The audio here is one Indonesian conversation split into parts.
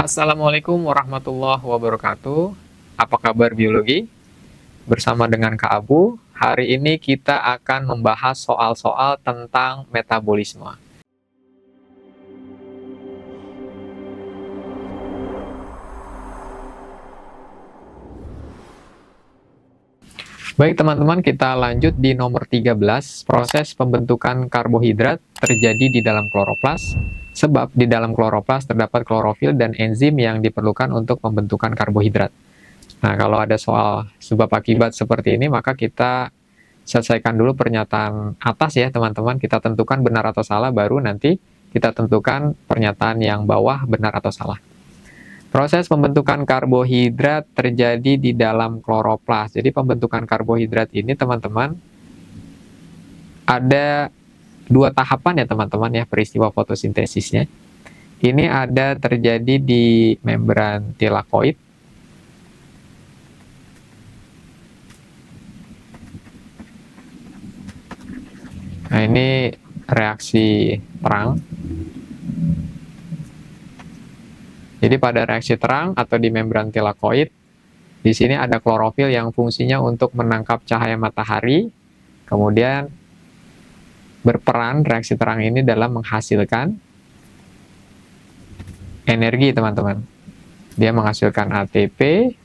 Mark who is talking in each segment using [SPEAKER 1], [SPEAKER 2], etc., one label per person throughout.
[SPEAKER 1] Assalamualaikum warahmatullahi wabarakatuh. Apa kabar biologi? Bersama dengan Kak Abu, hari ini kita akan membahas soal-soal tentang metabolisme. Baik teman-teman, kita lanjut di nomor 13. Proses pembentukan karbohidrat terjadi di dalam kloroplas, sebab di dalam kloroplas terdapat klorofil dan enzim yang diperlukan untuk pembentukan karbohidrat. Nah, kalau ada soal sebab akibat seperti ini, maka kita selesaikan dulu pernyataan atas ya teman-teman. Kita tentukan benar atau salah, baru nanti kita tentukan pernyataan yang bawah benar atau salah. Proses pembentukan karbohidrat terjadi di dalam kloroplas. Jadi pembentukan karbohidrat ini teman-teman ada dua tahapan ya teman-teman ya, peristiwa fotosintesisnya. Ini ada terjadi di membran tilakoid. Nah, ini reaksi terang. Jadi pada reaksi terang atau di membran tilakoid, di sini ada klorofil yang fungsinya untuk menangkap cahaya matahari, kemudian berperan reaksi terang ini dalam menghasilkan energi teman-teman. Dia menghasilkan ATP,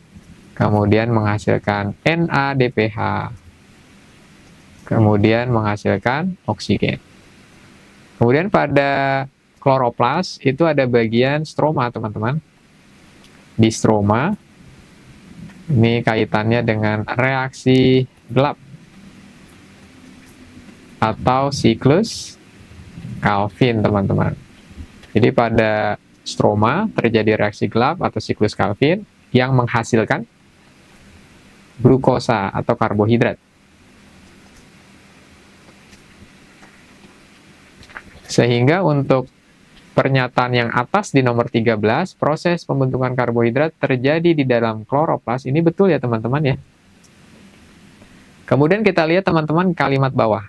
[SPEAKER 1] kemudian menghasilkan NADPH, kemudian menghasilkan oksigen. Kemudian pada kloroplas itu ada bagian stroma teman-teman. Di stroma ini kaitannya dengan reaksi gelap atau siklus Calvin teman-teman. Jadi pada stroma terjadi reaksi gelap atau siklus Calvin yang menghasilkan glukosa atau karbohidrat. Sehingga untuk pernyataan yang atas di nomor 13, proses pembentukan karbohidrat terjadi di dalam kloroplas, ini betul ya teman-teman ya. Kemudian kita lihat teman-teman kalimat bawah.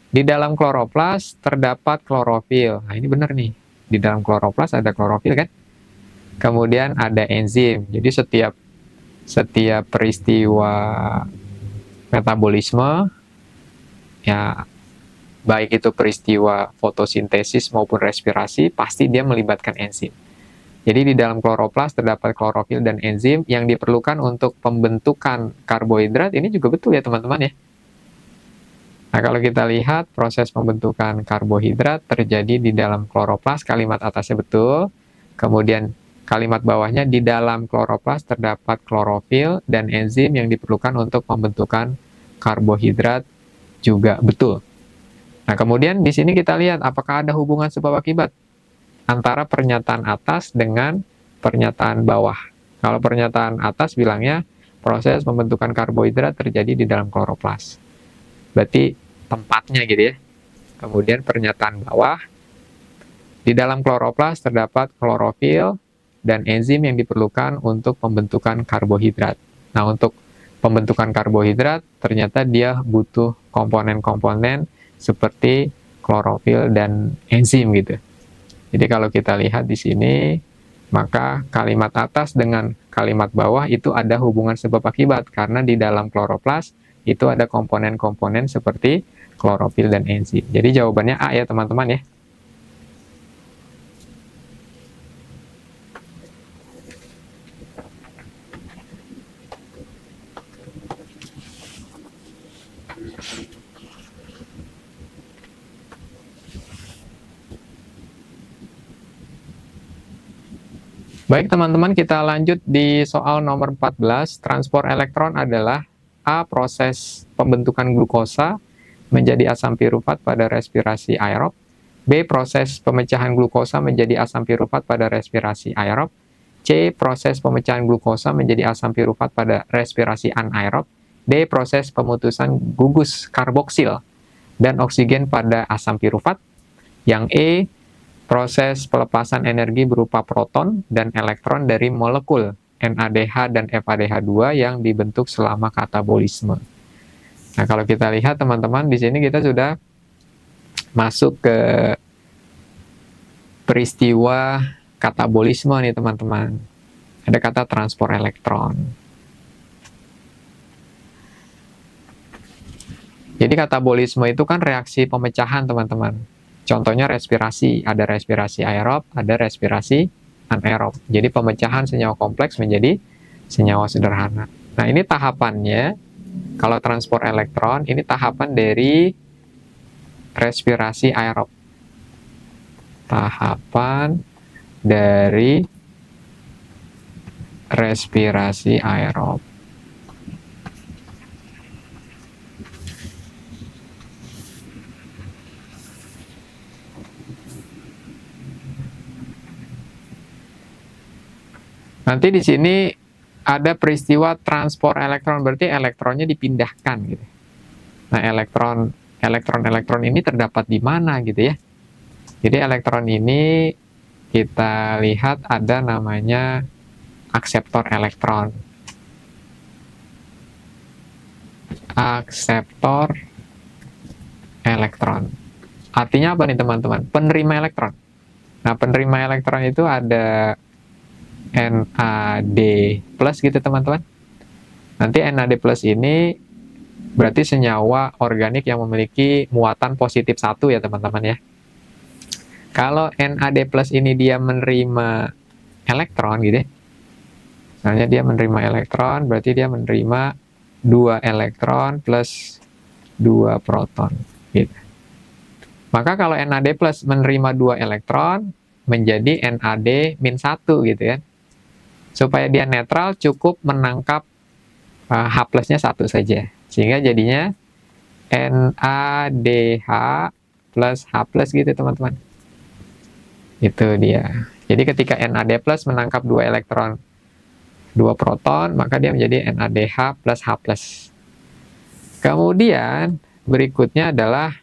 [SPEAKER 1] Di dalam kloroplas terdapat klorofil. Nah ini benar nih, di dalam kloroplas ada klorofil kan. Kemudian ada enzim. Jadi setiap peristiwa metabolisme, ya baik itu peristiwa fotosintesis maupun respirasi, pasti dia melibatkan enzim. Jadi di dalam kloroplas terdapat klorofil dan enzim yang diperlukan untuk pembentukan karbohidrat. Ini juga betul ya teman-teman ya. Nah kalau kita lihat proses pembentukan karbohidrat terjadi di dalam kloroplas, kalimat atasnya betul. Kemudian kalimat bawahnya, di dalam kloroplas terdapat klorofil dan enzim yang diperlukan untuk pembentukan karbohidrat, juga betul. Nah, kemudian di sini kita lihat apakah ada hubungan sebab akibat antara pernyataan atas dengan pernyataan bawah. Kalau pernyataan atas bilangnya proses pembentukan karbohidrat terjadi di dalam kloroplas. Berarti tempatnya gitu ya. Kemudian pernyataan bawah, di dalam kloroplas terdapat klorofil dan enzim yang diperlukan untuk pembentukan karbohidrat. Nah, untuk pembentukan karbohidrat ternyata dia butuh komponen-komponen seperti klorofil dan enzim gitu. Jadi kalau kita lihat di sini, maka kalimat atas dengan kalimat bawah itu ada hubungan sebab akibat, karena di dalam kloroplas itu ada komponen-komponen seperti klorofil dan enzim. Jadi jawabannya A ya teman-teman ya. Baik teman-teman, kita lanjut di soal nomor 14. Transport elektron adalah A. Proses pembentukan glukosa menjadi asam pirufat pada respirasi aerob. B. Proses pemecahan glukosa menjadi asam pirufat pada respirasi aerob. C. Proses pemecahan glukosa menjadi asam pirufat pada respirasi anaerob. D. Proses pemutusan gugus karboksil dan oksigen pada asam pirufat. Yang E. Proses pelepasan energi berupa proton dan elektron dari molekul NADH dan FADH2 yang dibentuk selama katabolisme. Nah, kalau kita lihat teman-teman, di sini kita sudah masuk ke peristiwa katabolisme nih teman-teman. Ada kata transport elektron. Jadi katabolisme itu kan reaksi pemecahan teman-teman. Contohnya respirasi, ada respirasi aerob, ada respirasi anaerob. Jadi pemecahan senyawa kompleks menjadi senyawa sederhana. Nah ini tahapannya, kalau transport elektron, ini tahapan dari respirasi aerob. Tahapan dari respirasi aerob. Nanti di sini ada peristiwa transport elektron, berarti elektronnya dipindahkan gitu. Nah, elektron ini terdapat di mana gitu ya. Jadi elektron ini kita lihat ada namanya akseptor elektron. Akseptor elektron. Artinya apa nih teman-teman? Penerima elektron. Nah, penerima elektron itu ada NAD plus gitu teman-teman. Nanti NAD plus ini berarti senyawa organik yang memiliki muatan positif 1 ya teman-teman ya. Kalau NAD plus ini dia menerima elektron gitu ya. Misalnya dia menerima elektron, berarti dia menerima 2 elektron plus 2 proton gitu. Maka kalau NAD plus menerima 2 elektron menjadi NAD min 1 gitu ya. Supaya dia netral cukup menangkap H plusnya 1 saja. Sehingga jadinya NADH plus H plus gitu teman-teman. Itu dia. Jadi ketika NAD plus menangkap 2 elektron, 2 proton, maka dia menjadi NADH plus H plus. Kemudian berikutnya adalah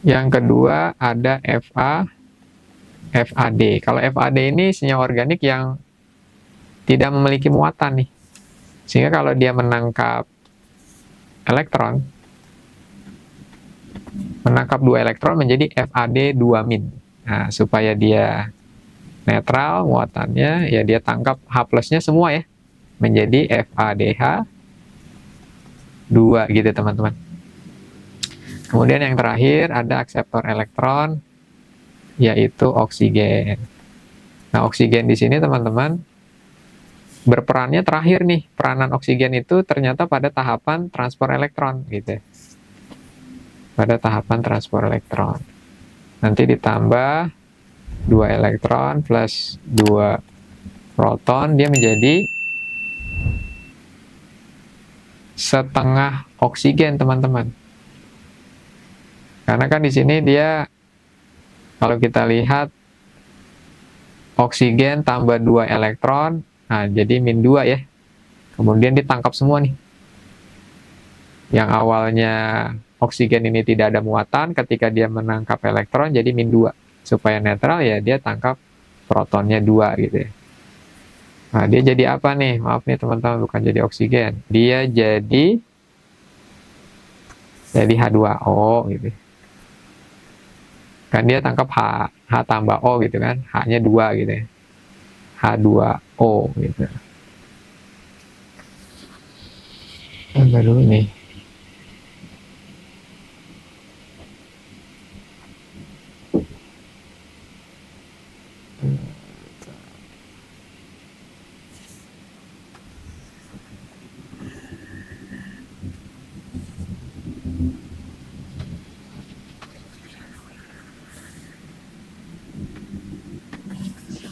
[SPEAKER 1] yang kedua ada FAD. Kalau FAD ini senyawa organik yang tidak memiliki muatan nih. Sehingga kalau dia menangkap elektron, menangkap 2 elektron menjadi FAD 2-. Nah, supaya dia netral muatannya, ya dia tangkap H plusnya semua ya. Menjadi FADH 2 gitu teman-teman. Kemudian yang terakhir ada akseptor elektron, yaitu oksigen. Nah, oksigen di sini teman-teman berperannya terakhir nih. Peranan oksigen itu ternyata pada tahapan transport elektron gitu. Pada tahapan transport elektron. Nanti ditambah 2 elektron plus 2 proton, dia menjadi setengah oksigen teman-teman. Karena kan di sini dia, kalau kita lihat oksigen tambah 2 elektron, nah jadi min 2 ya. Kemudian ditangkap semua nih. Yang awalnya oksigen ini tidak ada muatan, ketika dia menangkap elektron jadi min 2. Supaya netral ya dia tangkap protonnya 2 gitu ya. Nah dia jadi apa nih? Maaf nih teman-teman, bukan jadi oksigen. Dia jadi H2O gitu. Kan dia tangkap H tambah O gitu kan. H-nya 2 gitu ya. H2O gitu. Coba dulu nih.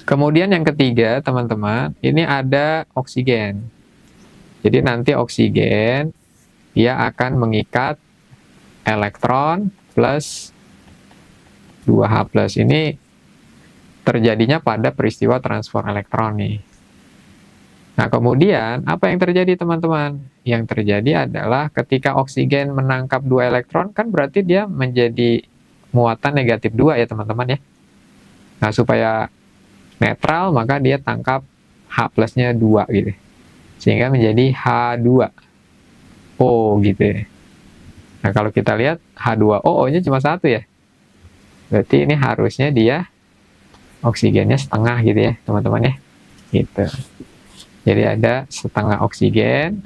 [SPEAKER 1] Kemudian yang ketiga, teman-teman, ini ada oksigen. Jadi nanti oksigen, dia akan mengikat elektron plus 2H+. Ini terjadinya pada peristiwa transfer elektron nih. Nah, kemudian apa yang terjadi, teman-teman? Yang terjadi adalah ketika oksigen menangkap 2 elektron, kan berarti dia menjadi muatan negatif 2 ya, teman-teman ya. Nah, supaya netral, maka dia tangkap H plusnya 2 gitu. Sehingga menjadi H2O gitu ya. Nah, kalau kita lihat H2O, O-nya cuma 1 ya. Berarti ini harusnya dia oksigennya setengah gitu ya teman-teman ya, gitu. Jadi ada setengah oksigen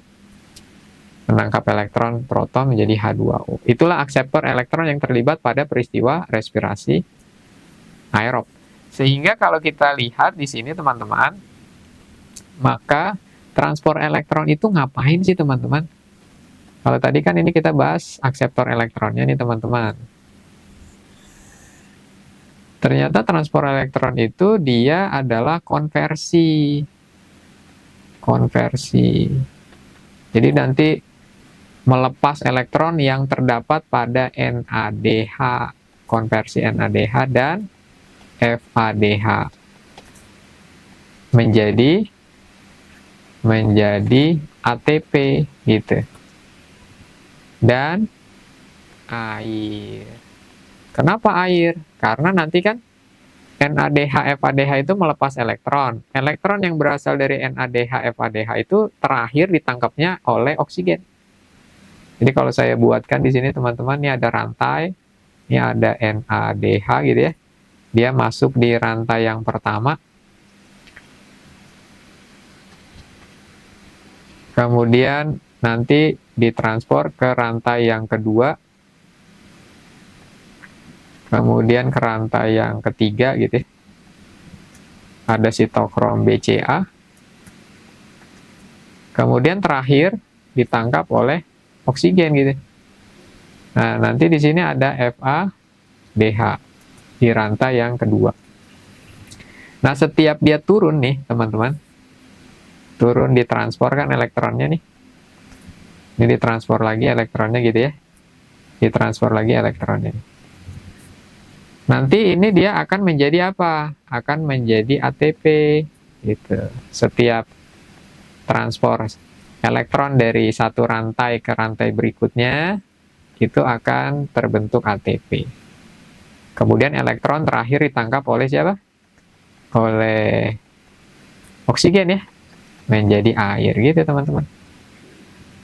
[SPEAKER 1] menangkap elektron proton menjadi H2O. Itulah akseptor elektron yang terlibat pada peristiwa respirasi aerob. Sehingga kalau kita lihat di sini teman-teman, maka transport elektron itu ngapain sih teman-teman? Kalau tadi kan ini kita bahas akseptor elektronnya nih teman-teman. Ternyata transport elektron itu dia adalah konversi. Jadi nanti melepas elektron yang terdapat pada NADH, konversi NADH dan FADH menjadi ATP gitu. Dan air. Kenapa air? Karena nanti kan NADH, FADH itu melepas elektron. Elektron yang berasal dari NADH, FADH itu terakhir ditangkapnya oleh oksigen. Jadi kalau saya buatkan di sini teman-teman, ini ada rantai, ini ada NADH gitu ya. Dia masuk di rantai yang pertama. Kemudian nanti ditransfer ke rantai yang kedua. Kemudian ke rantai yang ketiga gitu ya. Ada sitokrom BCA. Kemudian terakhir ditangkap oleh oksigen gitu. Nah, nanti di sini ada FADH di rantai yang kedua. Nah, setiap dia turun nih, teman-teman. Turun ditransfer kan elektronnya nih. Ini ditransfer lagi elektronnya gitu ya. Ditransfer lagi elektronnya. Nanti ini dia akan menjadi apa? Akan menjadi ATP gitu. Setiap transfer elektron dari satu rantai ke rantai berikutnya itu akan terbentuk ATP. Kemudian elektron terakhir ditangkap oleh siapa? Oleh oksigen ya, menjadi air gitu teman-teman.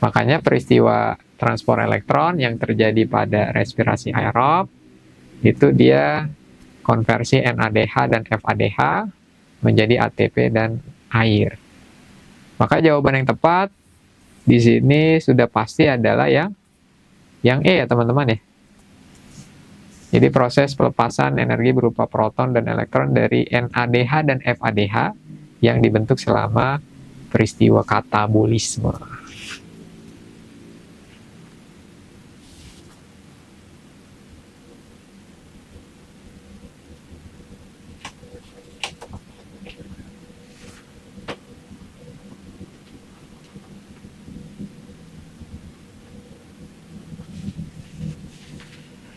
[SPEAKER 1] Makanya peristiwa transport elektron yang terjadi pada respirasi aerob itu dia konversi NADH dan FADH menjadi ATP dan air. Maka jawaban yang tepat di sini sudah pasti adalah yang E ya teman-teman ya. Jadi proses pelepasan energi berupa proton dan elektron dari NADH dan FADH yang dibentuk selama peristiwa katabolisme.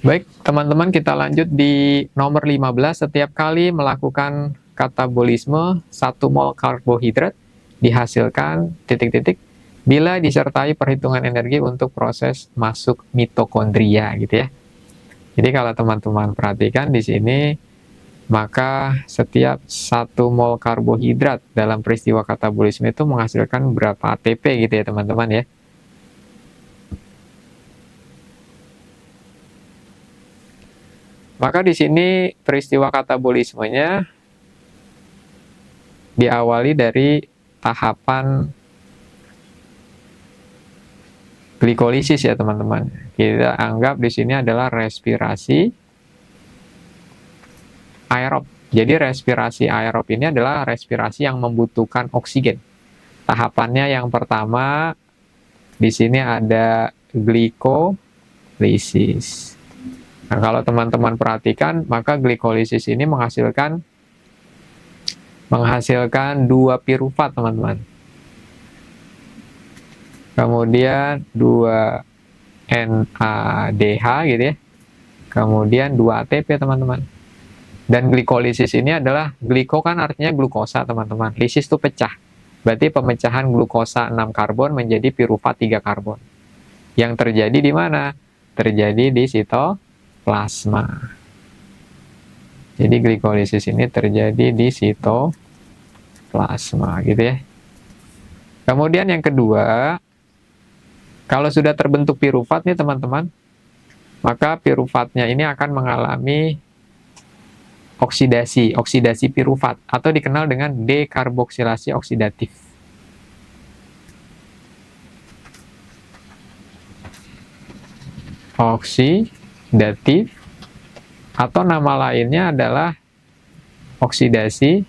[SPEAKER 1] Baik, teman-teman kita lanjut di nomor 15. Setiap kali melakukan katabolisme, 1 mol karbohidrat dihasilkan titik-titik bila disertai perhitungan energi untuk proses masuk mitokondria gitu ya. Jadi kalau teman-teman perhatikan di sini, maka setiap 1 mol karbohidrat dalam peristiwa katabolisme itu menghasilkan berapa ATP gitu ya teman-teman ya. Maka di sini peristiwa katabolismenya diawali dari tahapan glikolisis ya teman-teman. Kita anggap di sini adalah respirasi aerob. Jadi respirasi aerob ini adalah respirasi yang membutuhkan oksigen. Tahapannya yang pertama di sini ada glikolisis. Nah, kalau teman-teman perhatikan, maka glikolisis ini menghasilkan 2 pirufat, teman-teman. Kemudian 2 NADH gitu ya. Kemudian 2 ATP, teman-teman. Dan glikolisis ini adalah, gliko kan artinya glukosa, teman-teman. Lisis itu pecah. Berarti pemecahan glukosa 6 karbon menjadi pirufat 3 karbon. Yang terjadi di mana? Terjadi di sitoplasma. Jadi glikolisis ini terjadi di sitoplasma gitu ya. Kemudian yang kedua, kalau sudah terbentuk pirufat nih teman-teman, maka pirufatnya ini akan mengalami oksidasi pirufat atau dikenal dengan dekarboksilasi oksidatif. Oksidatif atau nama lainnya adalah oksidasi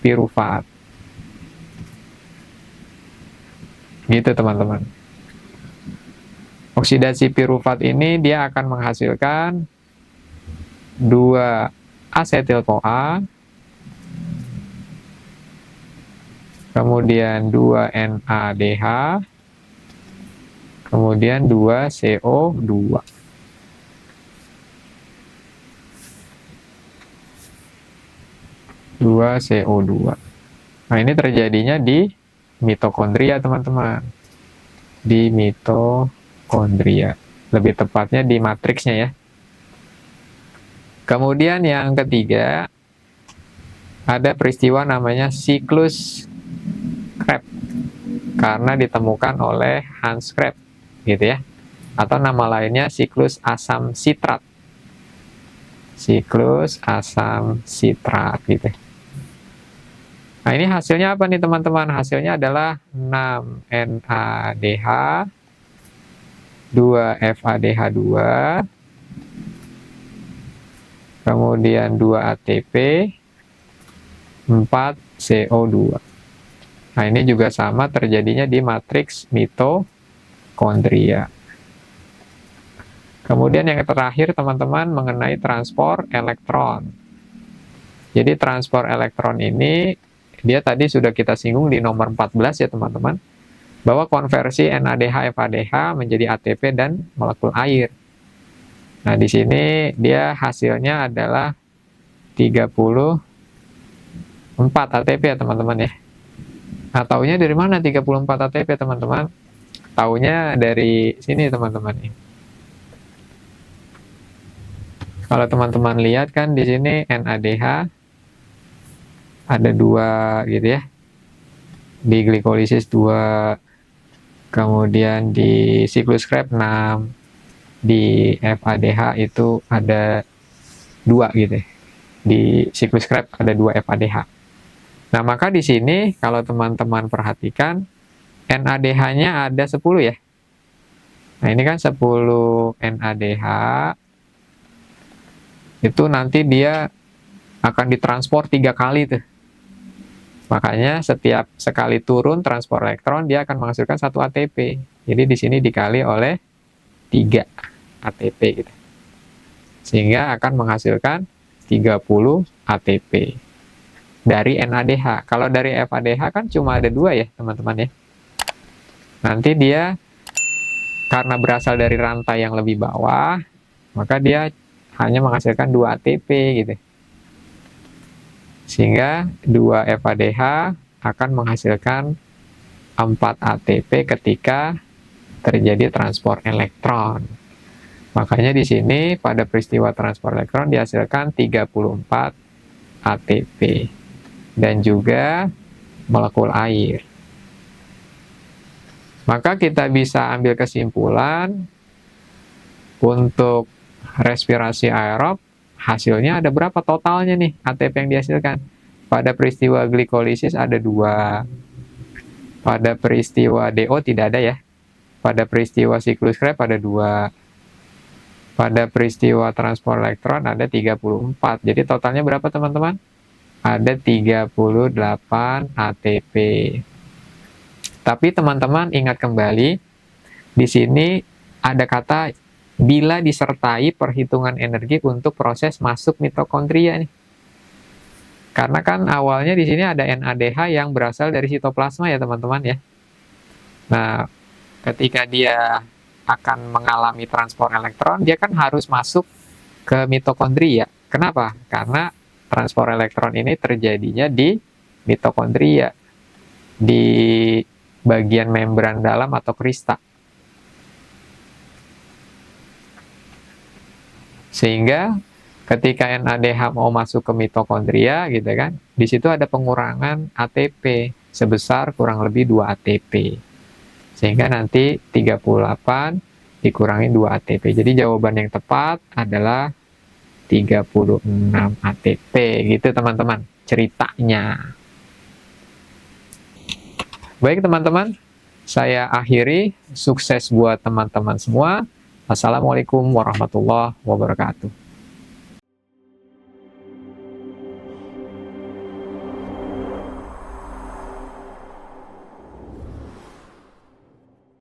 [SPEAKER 1] pirufat. Gitu teman-teman. Oksidasi pirufat ini dia akan menghasilkan 2 asetil-CoA, kemudian 2 NADH, kemudian 2 CO2. Nah, ini terjadinya di mitokondria, teman-teman. Di mitokondria. Lebih tepatnya di matriksnya ya. Kemudian yang ketiga, ada peristiwa namanya siklus Krebs. Karena ditemukan oleh Hans Krebs, gitu ya. Atau nama lainnya siklus asam sitrat. Siklus asam sitrat, gitu. Nah, ini hasilnya apa nih teman-teman? Hasilnya adalah 6 NADH, 2 FADH2, kemudian 2 ATP, 4 CO2. Nah, ini juga sama terjadinya di matriks mitokondria. Kemudian yang terakhir teman-teman mengenai transport elektron. Jadi transport elektron ini dia tadi sudah kita singgung di nomor 14 ya teman-teman, bahwa konversi NADH FADH menjadi ATP dan molekul air. Nah, di sini dia hasilnya adalah 34 ATP ya teman-teman ya. Nah, taunya dari mana 34 ATP teman-teman? Taunya dari sini teman-teman. Kalau teman-teman lihat kan di sini NADH ada 2 gitu ya. Di glikolisis 2, kemudian di siklus Krebs 6, di FADH itu ada 2 gitu ya. Di siklus Krebs ada 2 FADH. Nah, maka di sini kalau teman-teman perhatikan NADH-nya ada 10 ya. Nah, ini kan 10 NADH. Itu nanti dia akan ditransport 3 kali tuh. Makanya setiap sekali turun transport elektron dia akan menghasilkan 1 ATP. Jadi di sini dikali oleh 3 ATP gitu. Sehingga akan menghasilkan 30 ATP dari NADH. Kalau dari FADH kan cuma ada 2 ya teman-teman ya. Nanti dia karena berasal dari rantai yang lebih bawah, maka dia hanya menghasilkan 2 ATP gitu. Sehingga 2 FADH akan menghasilkan 4 ATP ketika terjadi transport elektron. Makanya di sini pada peristiwa transport elektron dihasilkan 34 ATP dan juga molekul air. Maka kita bisa ambil kesimpulan untuk respirasi aerob hasilnya ada berapa totalnya nih ATP yang dihasilkan. Pada peristiwa glikolisis ada 2. Pada peristiwa DO tidak ada ya. Pada peristiwa siklus Krebs ada 2. Pada peristiwa transport elektron ada 34. Jadi totalnya berapa teman-teman? Ada 38 ATP. Tapi teman-teman ingat kembali, di sini ada kata bila disertai perhitungan energi untuk proses masuk mitokondria nih. Karena kan awalnya di sini ada NADH yang berasal dari sitoplasma ya teman-teman ya. Nah, ketika dia akan mengalami transport elektron, dia kan harus masuk ke mitokondria. Kenapa? Karena transport elektron ini terjadinya di mitokondria, di bagian membran dalam atau krista. Sehingga ketika NADH mau masuk ke mitokondria gitu kan, di situ ada pengurangan ATP sebesar kurang lebih 2 ATP. Sehingga nanti 38 dikurangi 2 ATP. Jadi jawaban yang tepat adalah 36 ATP gitu teman-teman ceritanya. Baik teman-teman, saya akhiri. Sukses buat teman-teman semua. Assalamualaikum warahmatullahi wabarakatuh.